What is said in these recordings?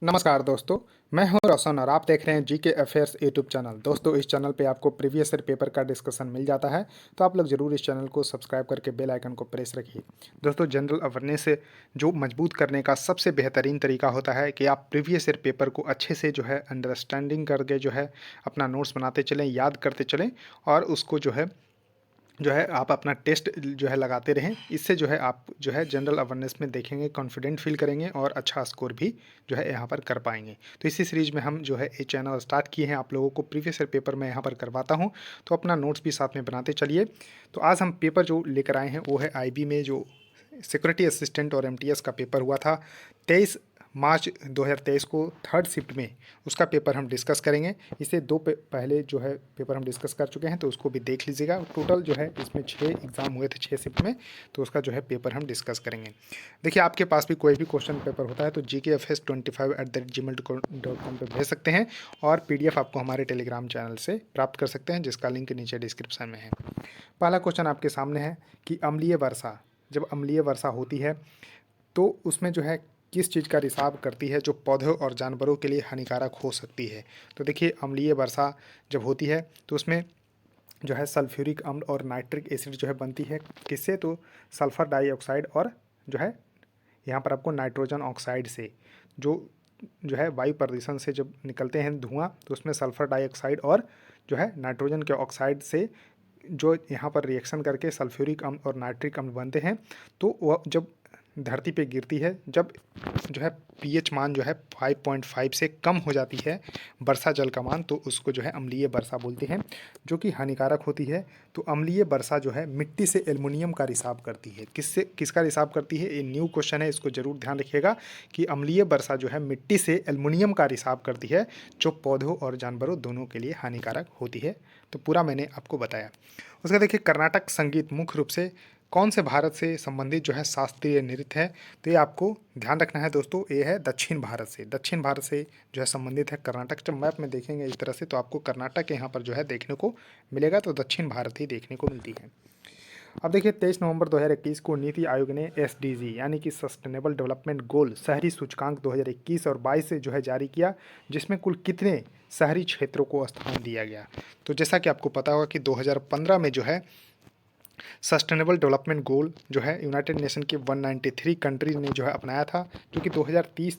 नमस्कार दोस्तों, मैं हूं रोशन और आप देख रहे हैं जीके अफेयर्स यूट्यूब चैनल। दोस्तों, इस चैनल पे आपको प्रीवियस ईयर पेपर का डिस्कशन मिल जाता है, तो आप लोग ज़रूर इस चैनल को सब्सक्राइब करके बेल आइकन को प्रेस रखिए। दोस्तों, जनरल अवेयरनेस से जो मजबूत करने का सबसे बेहतरीन तरीका होता है कि आप प्रीवियस ईयर पेपर को अच्छे से जो है अंडरस्टैंडिंग करके जो है अपना नोट्स बनाते चलें, याद करते चलें और उसको जो है आप अपना टेस्ट जो है लगाते रहें। इससे जो है आप जो है जनरल अवेयरनेस में देखेंगे, कॉन्फिडेंट फील करेंगे और अच्छा स्कोर भी जो है यहाँ पर कर पाएंगे। तो इसी सीरीज़ में हम जो है ये चैनल स्टार्ट किए हैं, आप लोगों को प्रीवियस ईयर पेपर में यहाँ पर करवाता हूँ, तो अपना नोट्स भी साथ में बनाते चलिए। तो आज हम पेपर जो लेकर आए हैं वो है आईबी में जो सिक्योरिटी असिस्टेंट और एमटीएस का पेपर हुआ था 23 मार्च 2023 को थर्ड शिफ्ट में, उसका पेपर हम डिस्कस करेंगे। इसे पहले जो है पेपर हम डिस्कस कर चुके हैं, तो उसको भी देख लीजिएगा। टोटल जो है इसमें 6 एग्ज़ाम हुए थे 6 शिफ्ट में, तो उसका जो है पेपर हम डिस्कस करेंगे। देखिए, आपके पास भी कोई भी क्वेश्चन पेपर होता है तो gkfs25@gmail.com पर भेज सकते हैं और PDF आपको हमारे टेलीग्राम चैनल से प्राप्त कर सकते हैं, जिसका लिंक नीचे डिस्क्रिप्शन में है। पहला क्वेश्चन आपके सामने है कि अम्लीय वर्षा, जब अम्लीय वर्षा होती है तो उसमें जो है किस चीज़ का रिसाव करती है जो पौधों और जानवरों के लिए हानिकारक हो सकती है। तो देखिए, अम्लीय वर्षा जब होती है तो उसमें जो है सल्फ्यूरिक अम्ल और नाइट्रिक एसिड जो है बनती है। किससे? तो सल्फ़र डाइऑक्साइड और जो है यहाँ पर आपको नाइट्रोजन ऑक्साइड से, जो है वायु प्रदूषण से जब निकलते हैं धुआं, तो उसमें सल्फ़र डाइऑक्साइड और जो है नाइट्रोजन के ऑक्साइड से जो यहाँ पर रिएक्शन करके सल्फ्यूरिक अम्ल और नाइट्रिक अम्ल बनते हैं, तो वह जब धरती पे गिरती है, जब जो है पीएच मान जो है 5.5 से कम हो जाती है वर्षा जल का मान, तो उसको जो है अम्लीय वर्षा बोलते हैं, जो कि हानिकारक होती है। तो अम्लीय वर्षा जो है मिट्टी से एल्युमिनियम का रिसाव करती है। किसका रिसाव करती है? ये न्यू क्वेश्चन है, इसको जरूर ध्यान रखिएगा कि अम्लीय वर्षा जो है मिट्टी से एल्युमिनियम का रिसाव करती है, जो पौधों और जानवरों दोनों के लिए हानिकारक होती है। तो पूरा मैंने आपको बताया। उसका देखिए, कर्नाटक संगीत मुख्य रूप से कौन से भारत से संबंधित जो है शास्त्रीय नृत्य है? तो ये आपको ध्यान रखना है दोस्तों, ये है दक्षिण भारत से। दक्षिण भारत से जो है संबंधित है कर्नाटक। जब मैप में देखेंगे इस तरह से तो आपको कर्नाटक यहाँ पर जो है देखने को मिलेगा, तो दक्षिण भारत ही देखने को मिलती है। अब देखिए, 23 नवंबर 2021 को नीति आयोग ने एसडीजी यानी कि सस्टेनेबल डेवलपमेंट गोल शहरी सूचकांक 2021 और 22 से जो है जारी किया, जिसमें कुल कितने शहरी क्षेत्रों को स्थान दिया गया। तो जैसा कि आपको पता होगा कि 2015 में जो है सस्टेनेबल डेवलपमेंट गोल जो है यूनाइटेड नेशन के 193 कंट्रीज ने जो है अपनाया था, जो कि 2030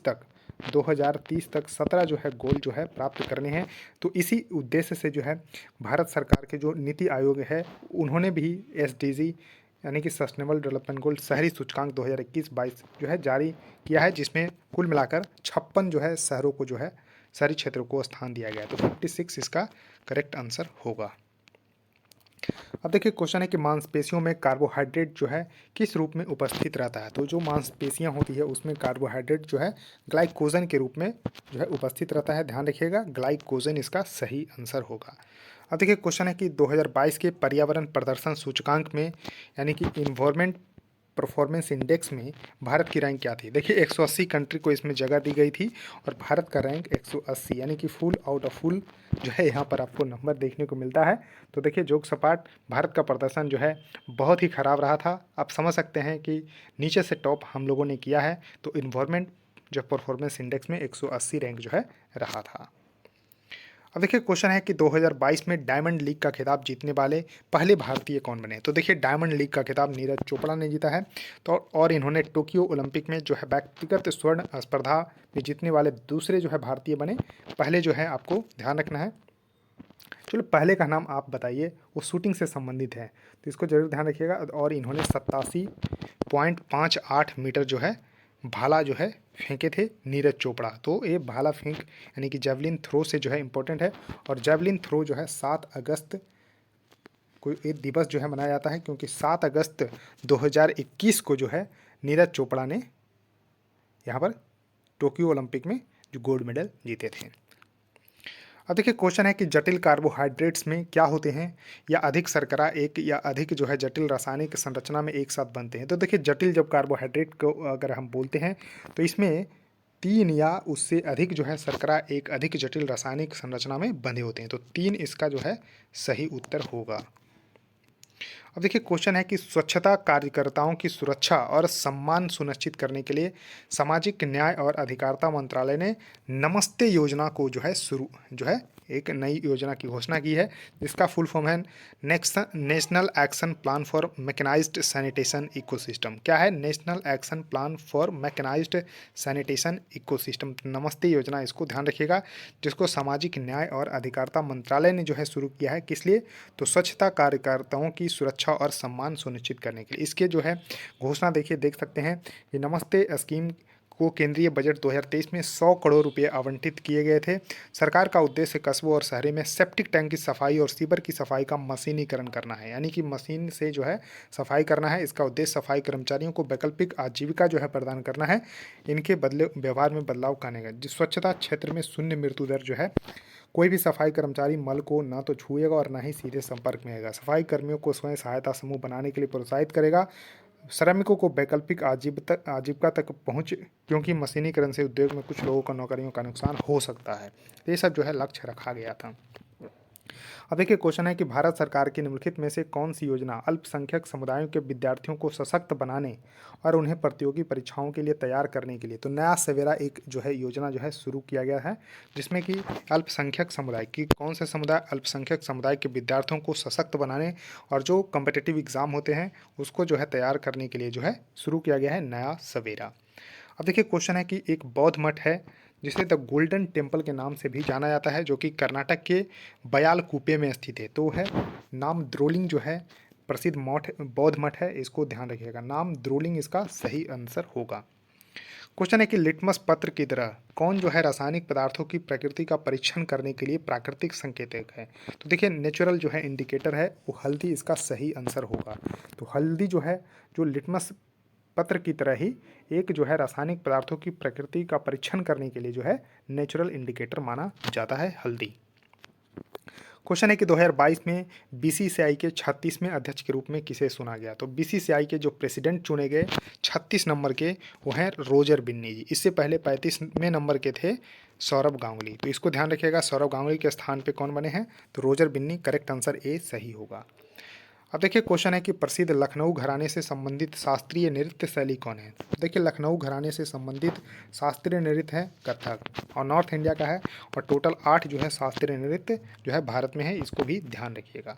तक 17 जो है गोल जो है प्राप्त करने हैं। तो इसी उद्देश्य से जो है भारत सरकार के जो नीति आयोग है, उन्होंने भी एसडीजी यानी कि सस्टेनेबल डेवलपमेंट गोल शहरी सूचकांक 2021-22 जो है जारी किया है, जिसमें कुल मिलाकर 56 जो है शहरों को जो है शहरी क्षेत्रों को स्थान दिया गया है। तो 56 इसका करेक्ट आंसर होगा। अब देखिए, क्वेश्चन है कि मांसपेशियों में कार्बोहाइड्रेट जो है किस रूप में उपस्थित रहता है। तो जो मांसपेशियां होती है उसमें कार्बोहाइड्रेट जो है ग्लाइकोजन के रूप में जो है उपस्थित रहता है। ध्यान रखिएगा, ग्लाइकोजन इसका सही आंसर होगा। अब देखिए, क्वेश्चन है कि 2022 के पर्यावरण प्रदर्शन सूचकांक में यानी कि इन्वायरमेंट परफॉर्मेंस इंडेक्स में भारत की रैंक क्या थी। देखिए, 180 कंट्री को इसमें जगह दी गई थी और भारत का रैंक 180 यानी कि फुल आउट ऑफ फुल जो है यहाँ पर आपको नंबर देखने को मिलता है। तो देखिए, जोक सपाट भारत का प्रदर्शन जो है बहुत ही ख़राब रहा था। आप समझ सकते हैं कि नीचे से टॉप हम लोगों ने किया है। तो इन्वायरमेंट जो परफॉर्मेंस इंडेक्स में 180 रैंक जो है रहा था। अब देखिए, क्वेश्चन है कि 2022 में डायमंड लीग का खिताब जीतने वाले पहले भारतीय कौन बने। तो देखिए, डायमंड लीग का खिताब नीरज चोपड़ा ने जीता है। तो और इन्होंने टोक्यो ओलंपिक में जो है व्यक्तिगत स्वर्ण स्पर्धा में जीतने वाले दूसरे जो है भारतीय बने। पहले जो है आपको ध्यान रखना है, चलो पहले का नाम आप बताइए, वो शूटिंग से संबंधित है, तो इसको जरूर ध्यान रखिएगा। और इन्होंने 87.58 मीटर जो है भाला जो है फेंके थे नीरज चोपड़ा। तो ये भाला फेंक यानी कि जेवलिन थ्रो से जो है इम्पोर्टेंट है। और जेवलिन थ्रो जो है 7 अगस्त को एक दिवस जो है मनाया जाता है, क्योंकि 7 अगस्त 2021 को जो है नीरज चोपड़ा ने यहाँ पर टोक्यो ओलंपिक में जो गोल्ड मेडल जीते थे। अब देखिए, क्वेश्चन है कि जटिल कार्बोहाइड्रेट्स में क्या होते हैं या अधिक शर्करा एक या अधिक जो है जटिल रासायनिक संरचना में एक साथ बनते हैं। तो देखिए, जटिल जब कार्बोहाइड्रेट को अगर हम बोलते हैं तो इसमें 3 या उससे अधिक जो है शर्करा एक अधिक जटिल रासायनिक संरचना में बंधे होते हैं। तो 3 इसका जो है सही उत्तर होगा। अब देखिए क्वेश्चन है कि स्वच्छता कार्यकर्ताओं की सुरक्षा और सम्मान सुनिश्चित करने के लिए सामाजिक न्याय और अधिकारिता मंत्रालय ने नमस्ते योजना को जो है एक नई योजना की घोषणा की है, जिसका फुल फॉर्म है National Action Plan for Mechanised Sanitation Ecosystem. क्या है? National Action Plan for Mechanised Sanitation Ecosystem, नमस्ते योजना, इसको ध्यान रखिएगा, जिसको सामाजिक न्याय और अधिकारिता मंत्रालय ने जो है शुरू किया है। किस लिए? तो स्वच्छता कार्यकर्ताओं की सुरक्षा और सम्मान सुनिश्चित करने के लिए। इसके जो है घोषणा देखिए, देख सकते हैं कि नमस्ते स्कीम को केंद्रीय बजट 2023 में 100 करोड़ रुपए आवंटित किए गए थे। सरकार का उद्देश्य कस्बों और शहरों में सेप्टिक टैंक की सफाई और सीवर की सफाई का मशीनीकरण करना है, यानी कि मशीन से जो है सफाई करना है। इसका उद्देश्य सफाई कर्मचारियों को वैकल्पिक आजीविका जो है प्रदान करना है, इनके बदले व्यवहार में बदलाव करने का। जिस स्वच्छता क्षेत्र में शून्य मृत्यु दर जो है, कोई भी सफाई कर्मचारी मल को ना तो छुएगा और ना ही सीधे संपर्क में आएगा। सफाई कर्मियों को स्वयं सहायता समूह बनाने के लिए प्रोत्साहित करेगा। श्रमिकों को वैकल्पिक आजीविका तक पहुंच, क्योंकि मशीनीकरण से उद्योग में कुछ लोगों का नौकरियों का नुकसान हो सकता है। तो ये सब जो है लक्ष्य रखा गया था। अब देखिए क्वेश्चन है कि भारत सरकार की निम्नलिखित में से कौन सी योजना अल्पसंख्यक समुदायों के विद्यार्थियों को सशक्त बनाने और उन्हें प्रतियोगी परीक्षाओं के लिए तैयार करने के लिए, तो नया सवेरा एक जो है योजना जो है शुरू किया गया है, जिसमें कि अल्पसंख्यक समुदाय की, कौन से समुदाय? अल्पसंख्यक समुदाय के विद्यार्थियों को सशक्त बनाने और जो कम्पिटिटिव एग्जाम होते हैं उसको जो है तैयार करने के लिए जो है शुरू किया गया है नया सवेरा। अब देखिए क्वेश्चन है कि एक बौद्ध मठ है जिसे द गोल्डन टेम्पल के नाम से भी जाना जाता है, जो कि कर्नाटक के बयालकुप्पे में स्थित है। तो है नाम द्रोलिंग जो है प्रसिद्ध मठ, बौद्ध मठ है, इसको ध्यान रखिएगा, नाम द्रोलिंग इसका सही आंसर होगा। क्वेश्चन है कि लिटमस पत्र की तरह कौन जो है रासायनिक पदार्थों की प्रकृति का परीक्षण करने के लिए प्राकृतिक संकेतक है? तो देखिए नेचुरल जो है इंडिकेटर है वो हल्दी इसका सही आंसर होगा। तो हल्दी जो है, जो लिटमस पत्र की तरह ही एक जो है रासायनिक पदार्थों की प्रकृति का परीक्षण करने के लिए जो है नेचुरल इंडिकेटर माना जाता है हल्दी। क्वेश्चन है कि 2022 में बीसीसीआई के 36वें अध्यक्ष के रूप में किसे चुना गया? तो बीसीसीआई के जो प्रेसिडेंट चुने गए 36 नंबर के, वो हैं रोजर बिन्नी जी। इससे पहले 35वें नंबर के थे सौरभ गांगुली। तो इसको ध्यान रखिएगा, सौरभ गांगुली के स्थान पे कौन बने हैं? तो Roger Binny. Correct answer A सही होगा। अब देखिए क्वेश्चन है कि प्रसिद्ध लखनऊ घराने से संबंधित शास्त्रीय नृत्य शैली कौन है? देखिए लखनऊ घराने से संबंधित शास्त्रीय नृत्य है कथक, और नॉर्थ इंडिया का है, और टोटल 8 जो है शास्त्रीय नृत्य जो है भारत में है, इसको भी ध्यान रखिएगा।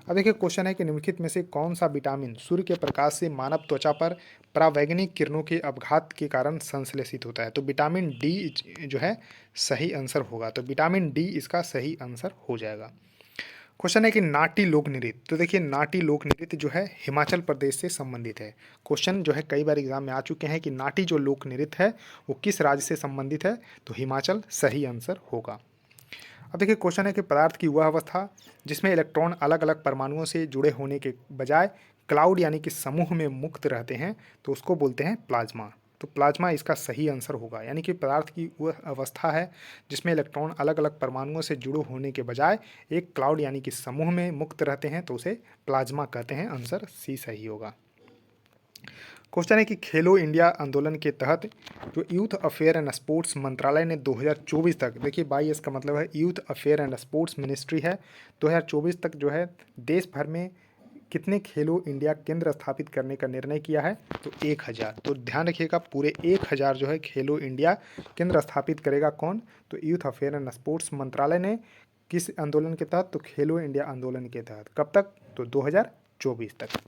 अब देखिए क्वेश्चन है कि निम्नलिखित में से कौन सा विटामिन सूर्य के प्रकाश से मानव त्वचा पर परावैंगनिक किरणों के अपघात के कारण संश्लेषित होता है? तो विटामिन डी जो है सही आंसर होगा। तो विटामिन डी इसका सही आंसर हो जाएगा। क्वेश्चन है कि नाटी लोक नृत्य, तो देखिए नाटी लोक नृत्य जो है हिमाचल प्रदेश से संबंधित है। क्वेश्चन जो है कई बार एग्जाम में आ चुके हैं कि नाटी जो लोक नृत्य है वो किस राज्य से संबंधित है? तो हिमाचल सही आंसर होगा। अब देखिए क्वेश्चन है कि पदार्थ की वह अवस्था जिसमें इलेक्ट्रॉन अलग अलग परमाणुओं से जुड़े होने के बजाय क्लाउड यानी कि समूह में मुक्त रहते हैं, तो उसको बोलते हैं प्लाज्मा। तो प्लाज्मा इसका सही आंसर होगा, यानी कि पदार्थ की वह अवस्था है जिसमें इलेक्ट्रॉन अलग अलग परमाणुओं से जुड़े होने के बजाय एक क्लाउड यानी कि समूह में मुक्त रहते हैं, तो उसे प्लाज्मा कहते हैं। आंसर सी सही होगा। क्वेश्चन है कि खेलो इंडिया आंदोलन के तहत जो यूथ अफेयर एंड स्पोर्ट्स मंत्रालय ने 2024 तक, देखिए 22 का मतलब है youth affair and sports ministry है, 2024 तक जो है देश भर में कितने खेलो इंडिया केंद्र स्थापित करने का निर्णय किया है? तो 1000। तो ध्यान रखिएगा पूरे 1000 जो है खेलो इंडिया केंद्र स्थापित करेगा कौन? तो यूथ अफेयर एंड स्पोर्ट्स मंत्रालय ने। किस आंदोलन के तहत? तो खेलो इंडिया आंदोलन के तहत। कब तक? तो 2024 तक।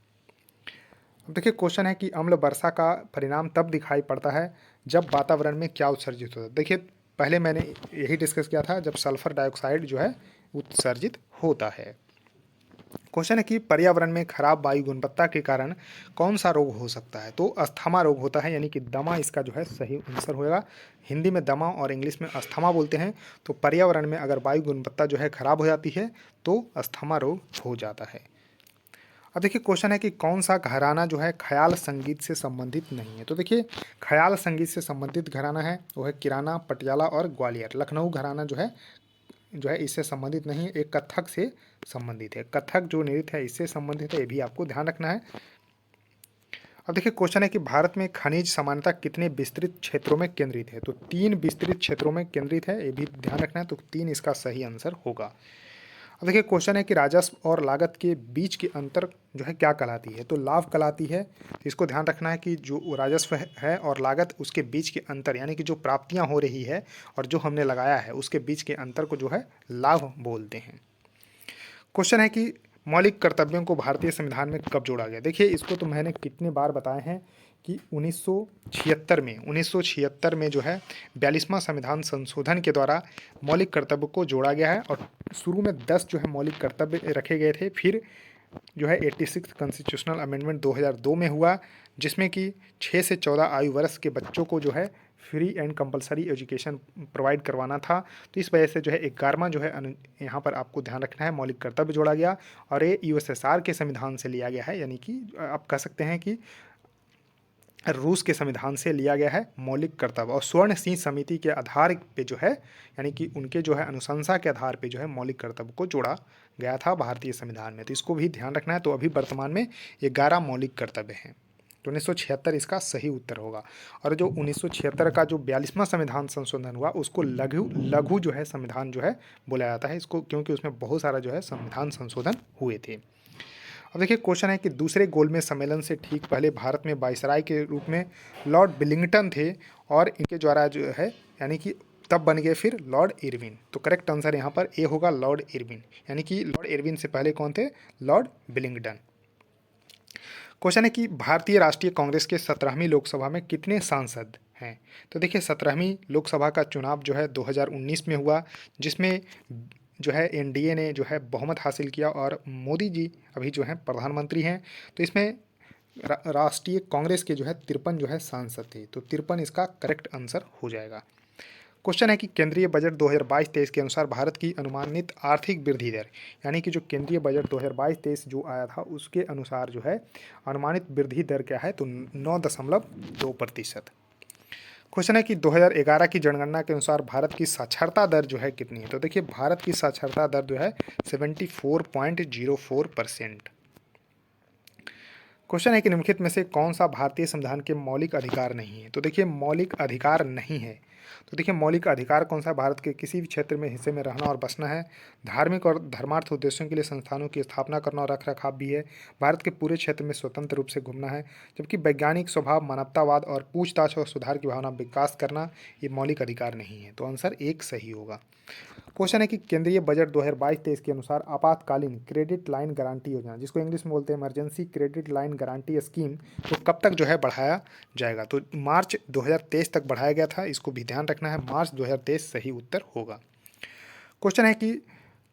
अब देखिए क्वेश्चन है कि अम्ल वर्षा का परिणाम तब दिखाई पड़ता है जब वातावरण में क्या उत्सर्जित होता है? देखिए पहले मैंने यही डिस्कस किया था, जब सल्फर डाइऑक्साइड जो है उत्सर्जित होता है। क्वेश्चन है कि पर्यावरण में खराब वायु गुणवत्ता के कारण कौन सा रोग हो सकता है? तो अस्थमा रोग होता है, यानी कि दमा इसका जो है सही आंसर होगा। हिंदी में दमा और इंग्लिश में अस्थमा बोलते हैं। तो पर्यावरण में अगर वायु गुणवत्ता जो है खराब हो जाती है तो अस्थमा रोग हो जाता है। अब देखिए क्वेश्चन है कि कौन सा घराना जो है ख्याल संगीत से संबंधित नहीं है? तो देखिए ख्याल संगीत से संबंधित घराना है वो है किराना, पटियाला और ग्वालियर। लखनऊ घराना जो है इससे संबंधित नहीं है, एक कथक से संबंधित है। कथक जो नृत्य है इससे संबंधित है, ये भी आपको ध्यान रखना है। अब देखिए क्वेश्चन है कि भारत में खनिज समानता कितने विस्तृत क्षेत्रों में केंद्रित है? तो 3 विस्तृत क्षेत्रों में केंद्रित है, ये भी ध्यान रखना है। तो 3 इसका सही आंसर होगा। अब देखिए क्वेश्चन है कि राजस्व और लागत के बीच के अंतर जो है क्या कहलाती है, तो लाभ कहलाती है। तो इसको ध्यान रखना है कि जो राजस्व है और लागत उसके बीच के अंतर यानी कि जो प्राप्तियां हो रही है और जो हमने लगाया है उसके बीच के अंतर को जो है लाभ बोलते हैं। क्वेश्चन है कि मौलिक कर्तव्यों को भारतीय संविधान में कब जोड़ा गया। देखिए इसको तो मैंने कितने बार बताए हैं कि 1976 में जो है 42वां संविधान संशोधन के द्वारा मौलिक कर्तव्य को जोड़ा गया है और शुरू में 10 जो है मौलिक कर्तव्य रखे गए थे। फिर जो है 86 कॉन्स्टिट्यूशनल अमेंडमेंट 2002 में हुआ, जिसमें कि 6 से 14 आयु वर्ष के बच्चों को जो है free and compulsory education provide करवाना था। तो इस वजह से जो है 11वां जो है यहाँ पर आपको ध्यान रखना है मौलिक कर्तव्य जोड़ा गया और ये यूएसएसआर के संविधान से लिया गया है, यानी कि आप कह सकते हैं कि रूस के संविधान से लिया गया है मौलिक कर्तव्य। और स्वर्ण सिंह समिति के आधार पे जो है यानी कि उनके जो है अनुशंसा के आधार पे जो है मौलिक कर्तव्य को जोड़ा गया था भारतीय संविधान में। तो इसको भी ध्यान रखना है। तो अभी वर्तमान में 11 मौलिक कर्तव्य हैं। तो 1976 इसका सही उत्तर होगा। और जो 1976 का जो 42वां संविधान संशोधन हुआ उसको लघु जो है संविधान जो है बोला जाता है इसको, क्योंकि उसमें बहुत सारा जो है संविधान संशोधन हुए थे। अब देखिए क्वेश्चन है कि दूसरे गोलमेज सम्मेलन से ठीक पहले भारत में वायसराय के रूप में लॉर्ड विलिंगटन थे और इनके द्वारा जो है यानी कि तब बन गए फिर लॉर्ड इरविन। तो करेक्ट आंसर यहाँ पर ए होगा लॉर्ड इरविन, यानी कि लॉर्ड इरविन से पहले कौन थे, लॉर्ड विलिंगटन। क्वेश्चन है कि भारतीय राष्ट्रीय कांग्रेस के 17वीं लोकसभा में कितने सांसद हैं। तो देखिए 17वीं लोकसभा का चुनाव जो है 2019 में हुआ, जिसमें जो है एनडीए ने जो है बहुमत हासिल किया और मोदी जी अभी जो है प्रधानमंत्री हैं। तो इसमें राष्ट्रीय कांग्रेस के जो है 53 जो है सांसद थे। तो 53 इसका करेक्ट आंसर हो जाएगा। क्वेश्चन है कि केंद्रीय बजट 2022-23 के अनुसार भारत की अनुमानित आर्थिक वृद्धि दर, यानी कि जो केंद्रीय बजट 2022-23 जो आया था उसके अनुसार जो है अनुमानित वृद्धि दर क्या है, तो 9.2%। क्वेश्चन है कि 2011 की जनगणना के अनुसार भारत की साक्षरता दर जो है कितनी है। तो देखिए भारत की साक्षरता दर जो है 74.04%। क्वेश्चन है कि निम्नलिखित में से कौन सा भारतीय संविधान के मौलिक अधिकार नहीं है। तो देखिए मौलिक अधिकार नहीं है। तो देखिए मौलिक अधिकार कौन सा है, भारत के किसी भी क्षेत्र में हिस्से में रहना और बसना है, धार्मिक और धर्मार्थ उद्देश्यों के लिए संस्थानों की स्थापना करना और रख रखाव भी है, भारत के पूरे क्षेत्र में स्वतंत्र रूप से घूमना है, जबकि वैज्ञानिक स्वभाव, मानवतावाद और पूछताछ और सुधार की भावना विकास करना ये मौलिक अधिकार नहीं है। तो आंसर एक सही होगा। क्वेश्चन है कि केंद्रीय बजट 2022-23 के अनुसार आपातकालीन क्रेडिट लाइन गारंटी योजना, जिसको इंग्लिश में बोलते हैं emergency credit line guarantee scheme, तो कब तक जो है बढ़ाया जाएगा। तो मार्च 2023 तक बढ़ाया गया था, इसको भी ध्यान रखना है। मार्च 2023 सही उत्तर होगा। क्वेश्चन है कि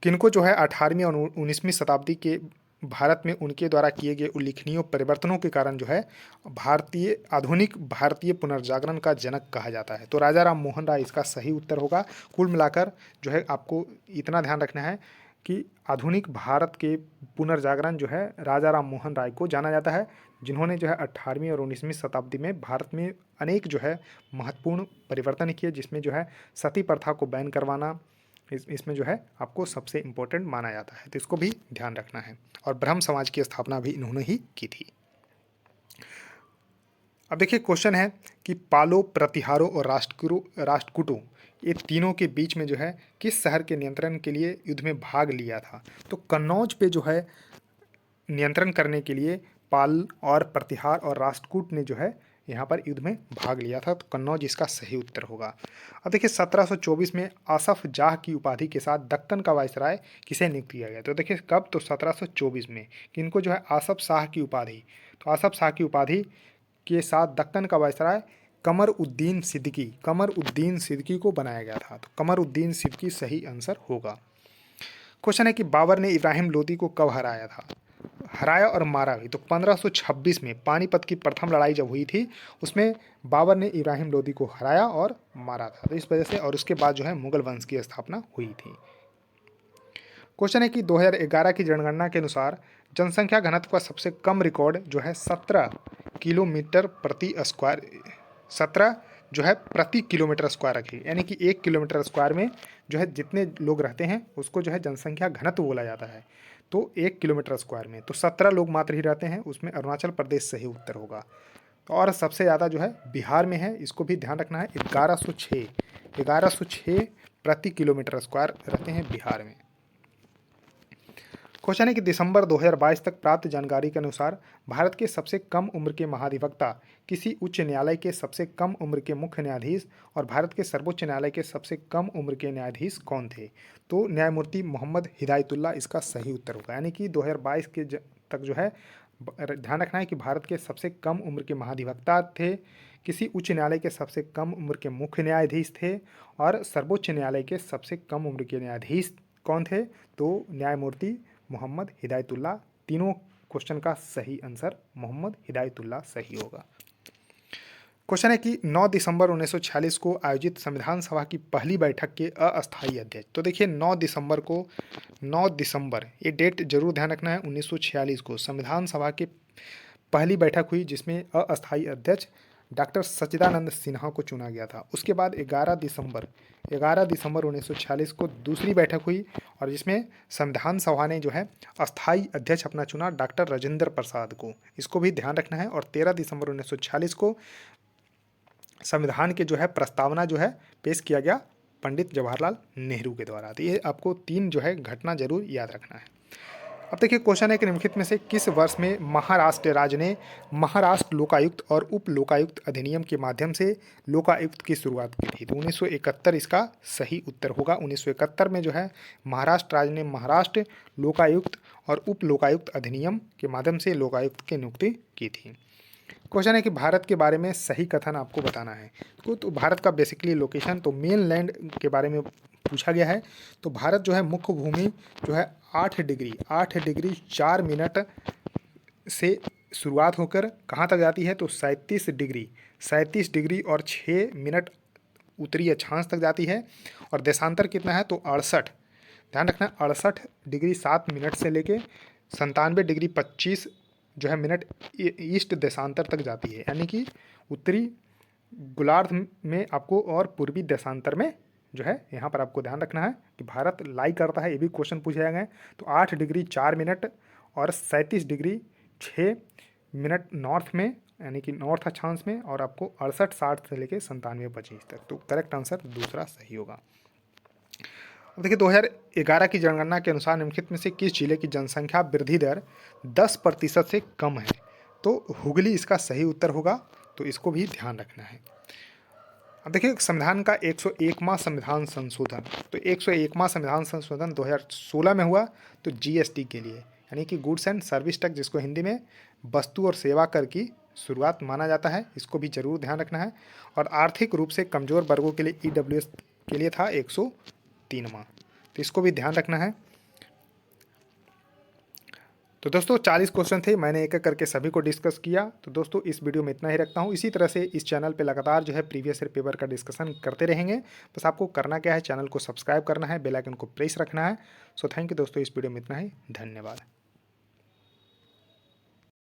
किनको जो है 18वीं और 19वीं शताब्दी के भारत में उनके द्वारा किए गए उल्लेखनीय परिवर्तनों के कारण जो है आधुनिक भारतीय पुनर्जागरण का जनक कहा जाता है। तो राजा राम मोहन राय इसका सही उत्तर होगा। कुल मिलाकर जो है आपको इतना ध्यान रखना है कि आधुनिक भारत के पुनर्जागरण जो है राजा राम मोहन राय को जाना जाता है, जिन्होंने जो है 18वीं और 19वीं शताब्दी में भारत में अनेक जो है महत्वपूर्ण परिवर्तन किए, जिसमें जो है सती प्रथा को बैन करवाना इसमें जो है आपको सबसे इम्पोर्टेंट माना जाता है। तो इसको भी ध्यान रखना है। और ब्रह्म समाज की स्थापना भी इन्होंने ही की थी। अब देखिए क्वेश्चन है कि पालो, प्रतिहारो और राष्ट्रकूटों ये तीनों के बीच में जो है किस शहर के नियंत्रण के लिए युद्ध में भाग लिया था। तो कन्नौज पे जो है नियंत्रण करने के लिए पाल और प्रतिहार और राष्ट्रकूट ने जो है यहाँ पर युद्ध में भाग लिया था। तो कन्नौज इसका सही उत्तर होगा। अब देखिए 1724 में आसफ जाह की उपाधि के साथ दक्कन का वायसराय किसे नियुक्त किया गया। तो देखिए कब, तो 1724 में किनको जो है आसफ शाह की उपाधि, तो आसफ शाह की उपाधि के साथ दक्कन का वायसराय कमर उद्दीन सिद्दीकी को बनाया गया था। तो कमर उद्दीन सिद्दीकी सही आंसर होगा। क्वेश्चन है कि बाबर ने इब्राहिम लोदी को कब हराया और मारा भी। तो 1526 में पानीपत की प्रथम लड़ाई जब हुई थी उसमें बाबर ने इब्राहिम लोदी को हराया और मारा था। तो इस वजह से और उसके बाद जो है मुगल वंश की स्थापना हुई थी। क्वेश्चन है कि 2011 की जनगणना के अनुसार जनसंख्या घनत्व का सबसे कम रिकॉर्ड जो है 17 किलोमीटर प्रति स्क्वायर 17 जो है प्रति किलोमीटर स्क्वायर रखी, यानी कि 1 किलोमीटर स्क्वायर में जो है जितने लोग रहते हैं उसको जो है जनसंख्या घनत्व बोला जाता है। तो 1 किलोमीटर स्क्वायर में तो 17 लोग मात्र ही रहते हैं, उसमें अरुणाचल प्रदेश सही उत्तर होगा। तो और सबसे ज़्यादा जो है बिहार में है, इसको भी ध्यान रखना है। 1106 प्रति किलोमीटर स्क्वायर रहते हैं बिहार में। क्वेश्चन है कि दिसंबर 2022 तक प्राप्त जानकारी के अनुसार भारत के सबसे कम उम्र के महाधिवक्ता, किसी उच्च न्यायालय के सबसे कम उम्र के मुख्य न्यायाधीश और भारत के सर्वोच्च न्यायालय के सबसे कम उम्र के न्यायाधीश कौन थे? तो न्यायमूर्ति मोहम्मद हिदायतुल्लाह इसका सही उत्तर होगा। यानी कि 2022 के तक जो है ध्यान रखना है कि भारत के सबसे कम उम्र के महाधिवक्ता थे, किसी उच्च न्यायालय के सबसे कम उम्र के मुख्य न्यायाधीश थे और सर्वोच्च न्यायालय के सबसे कम उम्र के न्यायाधीश कौन थे? तो न्यायमूर्ति मोहम्मद हिदायतुल्लाह। तीनों क्वेश्चन का सही आंसर मोहम्मद हिदायतुल्लाह सही होगा। क्वेश्चन है कि 9 दिसंबर 1946 को आयोजित संविधान सभा की पहली बैठक के अस्थायी अध्यक्ष। तो देखिए 9 दिसंबर ये डेट जरूर ध्यान रखना है। 1946 को संविधान सभा की पहली बैठक हुई जिसमें अस्थायी अध्यक्ष डॉक्टर सच्चिदानंद सिन्हा को चुना गया था। उसके बाद 11 दिसंबर 1946 को दूसरी बैठक हुई और जिसमें संविधान सभा ने जो है अस्थायी अध्यक्ष अपना चुना डॉक्टर राजेंद्र प्रसाद को। इसको भी ध्यान रखना है। और 13 दिसंबर 1946 को संविधान के जो है प्रस्तावना जो है पेश किया गया पंडित जवाहरलाल नेहरू के द्वारा। तो ये आपको 3 जो है घटना जरूर याद रखना है। अब देखिए क्वेश्चन है कि निम्नलिखित में से किस वर्ष में महाराष्ट्र राज्य ने महाराष्ट्र लोकायुक्त और उप लोकायुक्त अधिनियम के माध्यम से लोकायुक्त की शुरुआत की थी? तो 1971 इसका सही उत्तर होगा। 1971 में जो है महाराष्ट्र राज्य ने महाराष्ट्र लोकायुक्त और उप लोकायुक्त अधिनियम के माध्यम से लोकायुक्त की नियुक्ति की थी। क्वेश्चन है कि भारत के बारे में सही कथन आपको बताना है। तो भारत का बेसिकली लोकेशन तो मेन लैंड के बारे में पूछा गया है। तो भारत जो है मुख्य भूमि जो है 8 डिग्री 4 मिनट से शुरुआत होकर कहाँ तक जाती है? तो 37 डिग्री और 6 मिनट उत्तरी अक्षांश तक जाती है। और देशांतर कितना है? तो 68, ध्यान रखना 68 डिग्री 7 मिनट से लेके 97 डिग्री 25 जो है मिनट ईस्ट देशांतर तक जाती है। यानी कि उत्तरी गोलार्ध में आपको और पूर्वी देशांतर में जो है यहाँ पर आपको ध्यान रखना है कि भारत लाई करता है। ये भी क्वेश्चन पूछे गए। तो 8 डिग्री 4 मिनट और 37 डिग्री 6 मिनट नॉर्थ में यानी कि नॉर्थ अक्षांश में और आपको 68 60 से लेके 97 25 तक। तो करेक्ट आंसर दूसरा सही होगा। अब देखिए 2011 की जनगणना के अनुसार निम्नलिखित में से किस जिले की जनसंख्या वृद्धि दर 10% से कम है? तो हुगली इसका सही उत्तर होगा। तो इसको भी ध्यान रखना है। अब देखिए संविधान का 101वां संविधान संशोधन। तो 101वां संविधान संशोधन 2016 में हुआ। तो जीएसटी के लिए यानी कि गुड्स एंड सर्विस टैक्स, जिसको हिंदी में वस्तु और सेवा कर की शुरुआत माना जाता है, इसको भी जरूर ध्यान रखना है। और आर्थिक रूप से कमजोर वर्गों के लिए ईडब्ल्यूएस के लिए था 103वां। तो इसको भी ध्यान रखना है। तो दोस्तों 40 क्वेश्चन थे, मैंने एक एक करके सभी को डिस्कस किया। तो दोस्तों इस वीडियो में इतना ही रखता हूँ। इसी तरह से इस चैनल पे लगातार जो है प्रीवियस ईयर पेपर का डिस्कशन करते रहेंगे। बस आपको करना क्या है, चैनल को सब्सक्राइब करना है, बेल आइकन को प्रेस रखना है। सो थैंक यू दोस्तों, इस वीडियो में इतना ही, धन्यवाद।